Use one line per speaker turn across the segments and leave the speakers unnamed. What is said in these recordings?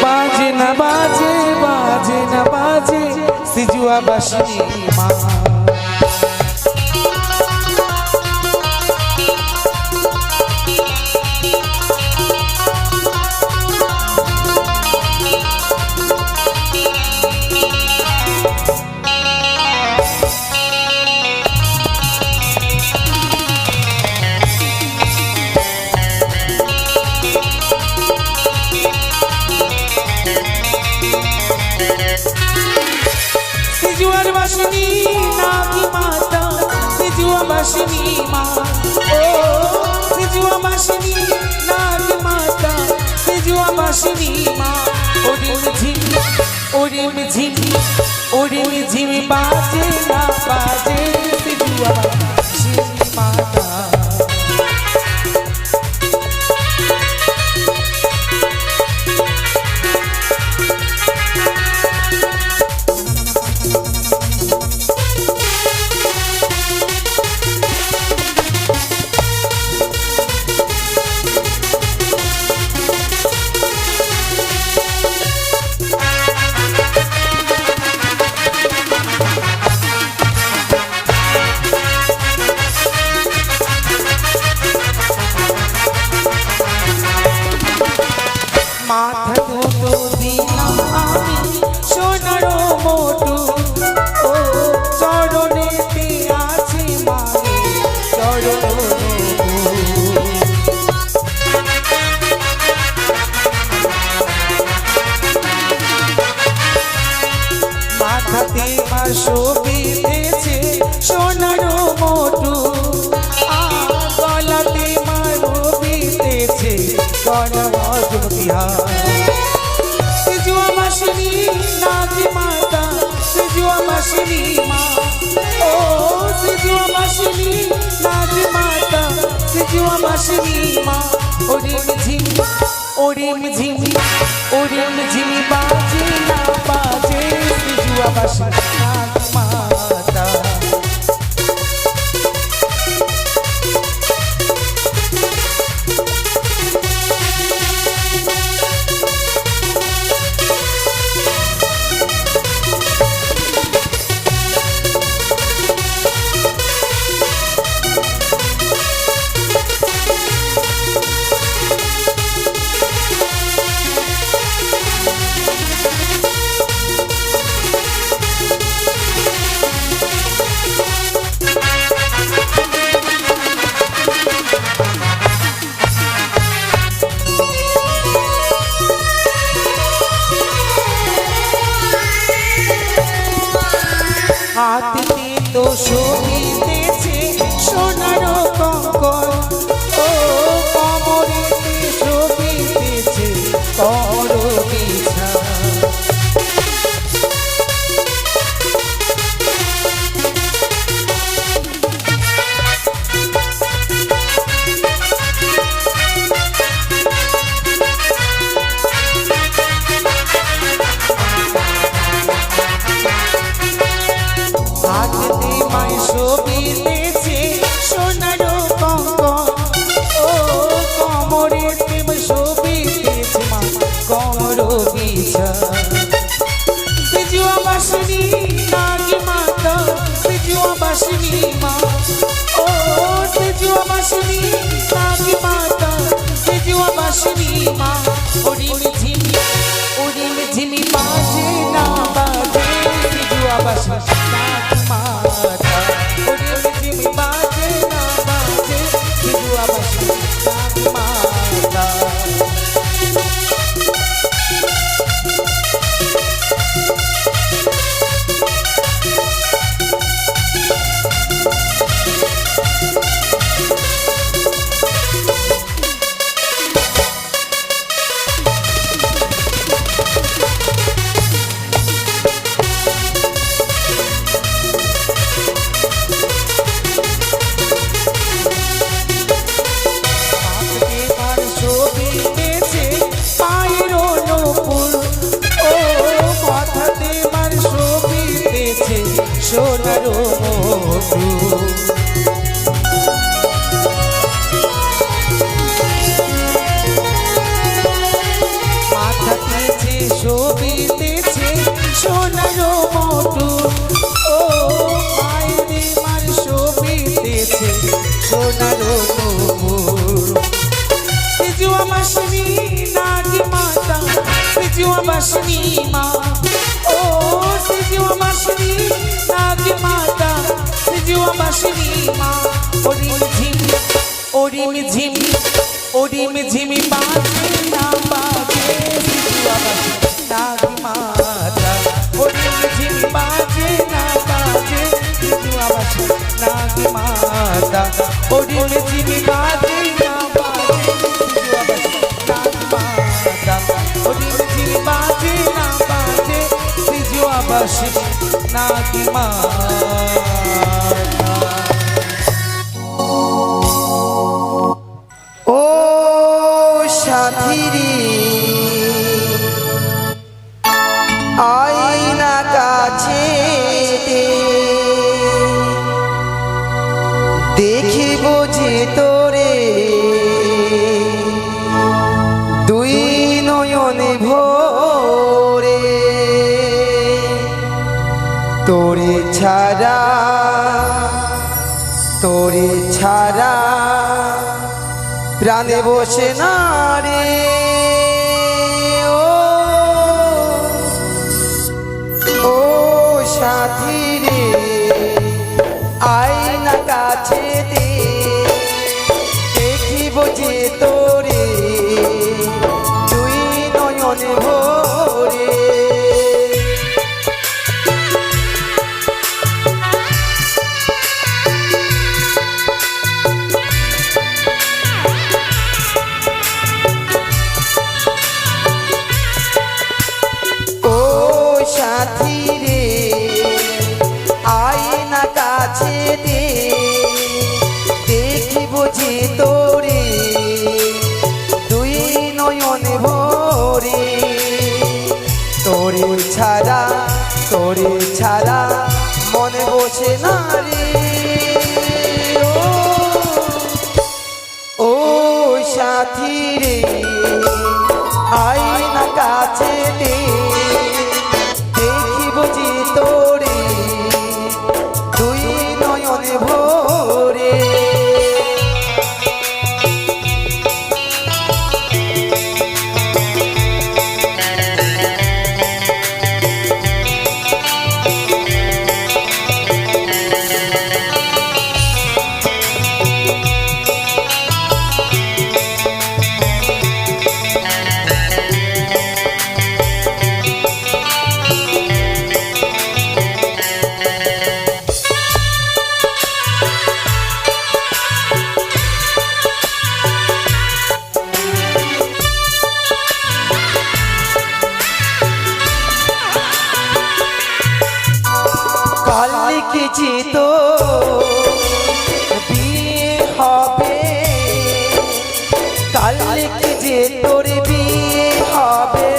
बाजे न बाजे बाजे न बाजे सिजुआ बसनी माँ सिजुआर बसनी नागी माता सिजुआ बसनी माँ ओ सिजुआ बसनी नागी माता सिजुआ बसनी माँ ओरिम झिम बाजे ना बाजे सिजुआ बसनी माता माथा दुटो दिलाम आमी सोनारो मोटू ओ चरणेते आछे मागे चरण माथाते मा शोभितेछे सोनारो मोटू गलाते मा रबितेछे सिजुआ बसनी नागी माता सिजुआ बसनी माँ ओ सिजुआ बसनी नागी माता सिजुआ बसनी माँ ओरिम झिम बाजे ना बाजे सिजुआ बसनी नागी माता हाथते तो शोभितेछे सोनारो कंकण ओ कमरेते शोभितेछे करबिछा हाथते माय शोभितेछे सोनारो कंकण ओ कमरेते शोभितेछे मा करबिछा सिजुआ बसनी नागी माता सिजुआ बसनी माँ ओ सिजुआ बसनी नागी माता सिजुआ बसनी माँ ओरिम झिम बाजे ना बाजे सिजुआ बसनी नागी माता ओरिम झिम बाजे ना बाजे सिजुआ बसनी नागी माता সোনারো মোটু মাথাতে হাসিছে শোভিতেছে সোনার মোটু ও মায়েরে মার শোভিতেছে সোনার মোটু সিজুয়া বাসনি নাগি মাতা সিজুয়া বাসনি মা ও সিজুয়া বাসনি নাগি মাতা সিজুয়া বাসনি মা ওরিম ঝিম ওরিম ঝিমি বাজে না বাজে সিজুয়া বাসনি নাগি মাতা ওরিম ঝিমি বাজে না বাজে সিজুয়া বাসনি নাগি মাতা ওরিম ঝিমি বাজে না বাজে বাজে না বাজে সিজুয়া বাসনি নাগি মাতা
ও সাথীরে আয়না কাছে দেখিব যে তোরে দুই নয়নে ভোরে তোরে ছাড়া প্রাণে বসে না রে ও সাথী রে আয়না কাছে দে দেখিব যে তোরে দুই নয়নে ভোরে সাথী রে আয়না কাছে দে দেখিব যে তোরে দুই নয়ন ভোরে তোরে ছাড়া মনে বসে না রে ও সাথী রে আয়না কাছে দে বুঝি তোরে দুই নয়নে ভোরে লিখেছি তো বিয়ে হবে কাল লিখেছি তোর বিয়ে হবে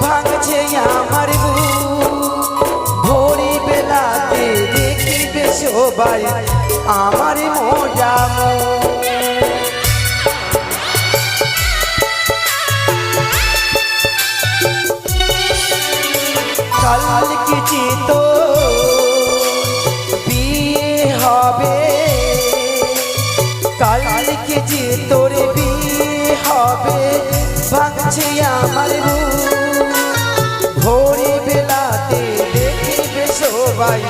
ভাঙছে আমার ভোরি বেলাতে দেখিবে সবাই আমার মোজামো কাল লিখেছি তো হবে কাল লিখেছি তোর বিয়ে হবে ভাঙছে আমার ভোরে বেলাতে দেখিবে সবাই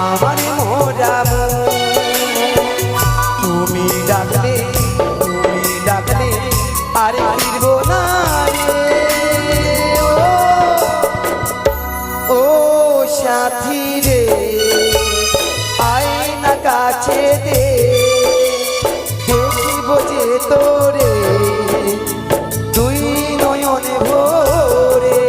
আমার মোরাম তুমি ডাকলে আরে ফিরব না রে ও সাথী রে আয়না কাছে দে দেখিব যে তোরে দুই নয়নে ভোরে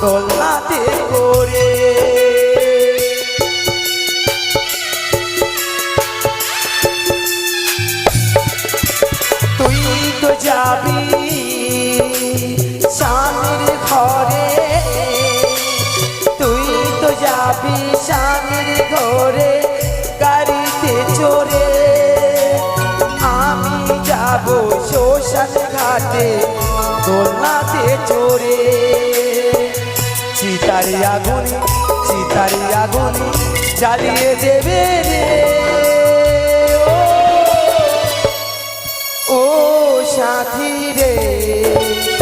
দোলনাতে করে তুই তো যাবি স্বামীর ঘরে তুই তো যাবি স্বামীর ঘরে গাড়িতে চড়ে আমি যাব শ্মশান ঘাটে দোলনাতে চড়ে চিতারি আগুনে জ্বালিয়ে দেবে রে ও সাথী রে